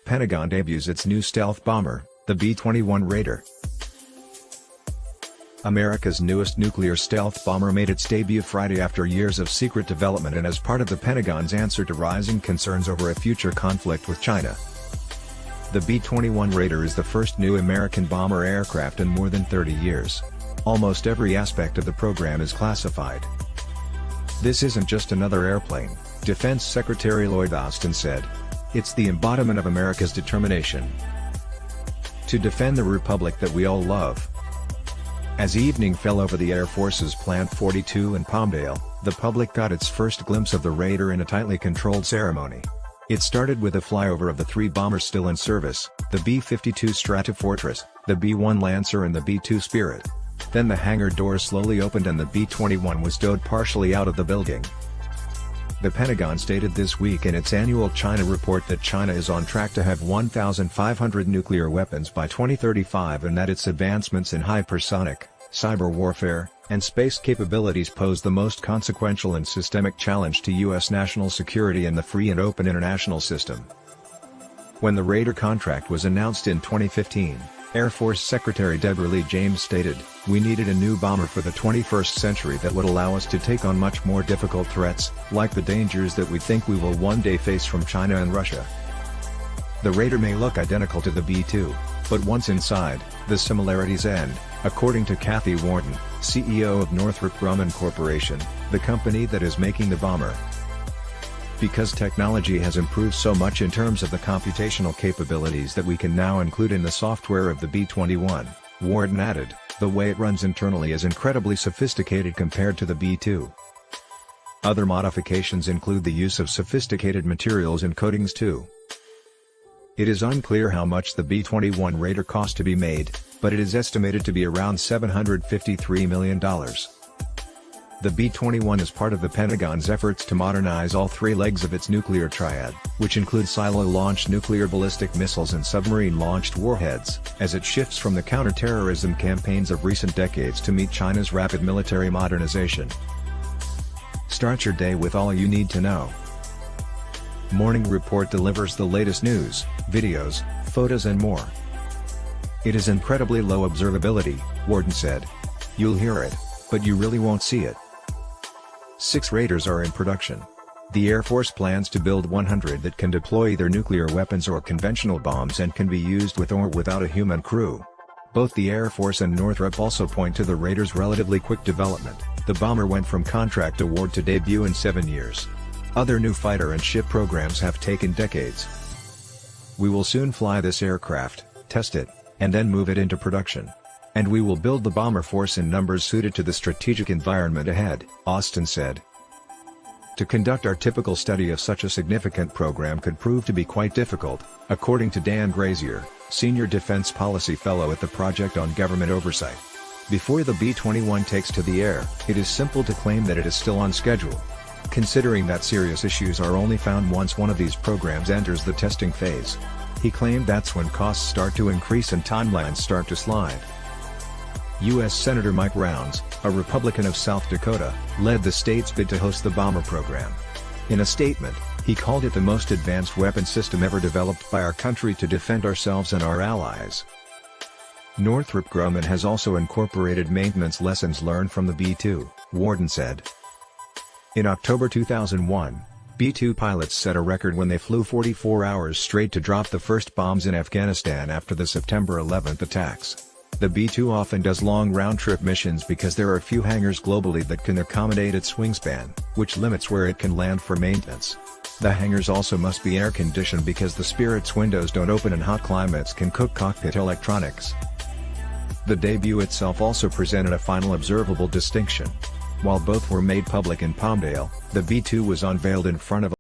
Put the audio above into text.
Pentagon debuts its new stealth bomber, the B-21 Raider. America's newest nuclear stealth bomber made its debut Friday after years of secret development and as part of the Pentagon's answer to rising concerns over a future conflict with China. The B-21 Raider is the first new American bomber aircraft in more than 30 years. Almost every aspect of the program is classified. "This isn't just another airplane," Defense Secretary Lloyd Austin said. "It's the embodiment of America's determination to defend the republic that we all love." As evening fell over the Air Force's Plant 42 in Palmdale, the public got its first glimpse of the Raider in a tightly controlled ceremony. It started with a flyover of the three bombers still in service, the B-52 Stratofortress, the B-1 Lancer and the B-2 Spirit. Then the hangar doors slowly opened and the B-21 was stowed partially out of the building. The Pentagon stated this week in its annual China report that China is on track to have 1,500 nuclear weapons by 2035 and that its advancements in hypersonic, cyber warfare, and space capabilities pose the most consequential and systemic challenge to U.S. national security and the free and open international system. When the Raider contract was announced in 2015, Air Force Secretary Deborah Lee James stated, "We needed a new bomber for the 21st century that would allow us to take on much more difficult threats, like the dangers that we think we will one day face from China and Russia." The Raider may look identical to the B-2, but once inside, the similarities end, according to Kathy Wharton, CEO of Northrop Grumman Corporation, the company that is making the bomber. "Because technology has improved so much in terms of the computational capabilities that we can now include in the software of the B-21, Wharton added, "the way it runs internally is incredibly sophisticated compared to the B-2. Other modifications include the use of sophisticated materials and coatings too." It is unclear how much the B-21 Raider cost to be made, but it is estimated to be around $753 million. The B-21 is part of the Pentagon's efforts to modernize all three legs of its nuclear triad, which include silo-launched nuclear ballistic missiles and submarine-launched warheads, as it shifts from the counterterrorism campaigns of recent decades to meet China's rapid military modernization. Start your day with all you need to know. Morning Report delivers the latest news, videos, photos and more. "It is incredibly low observability," Wharton said. "You'll hear it, but you really won't see it." 6 Raiders are in production. The Air Force plans to build 100 that can deploy either nuclear weapons or conventional bombs and can be used with or without a human crew. Both the Air Force and Northrop also point to the Raider's relatively quick development. The bomber went from contract award to debut in 7 years. Other new fighter and ship programs have taken decades. "We will soon fly this aircraft, test it, and then move it into production. And we will build the bomber force in numbers suited to the strategic environment ahead," Austin said. "To conduct our typical study of such a significant program could prove to be quite difficult," according to Dan Grazier, Senior Defense Policy Fellow at the Project on Government Oversight. "Before the B-21 takes to the air, it is simple to claim that it is still on schedule. Considering that serious issues are only found once one of these programs enters the testing phase." He claimed that's when costs start to increase and timelines start to slide. U.S. Senator Mike Rounds, a Republican of South Dakota, led the state's bid to host the bomber program. In a statement, he called it the most advanced weapon system ever developed by our country to defend ourselves and our allies. Northrop Grumman has also incorporated maintenance lessons learned from the B-2, Wharton said. In October 2001, B-2 pilots set a record when they flew 44 hours straight to drop the first bombs in Afghanistan after the September 11 attacks. The B-2 often does long round-trip missions because there are few hangars globally that can accommodate its wingspan, which limits where it can land for maintenance. The hangars also must be air-conditioned because the Spirit's windows don't open and hot climates can cook cockpit electronics. The debut itself also presented a final observable distinction. While both were made public in Palmdale, the B-2 was unveiled in front of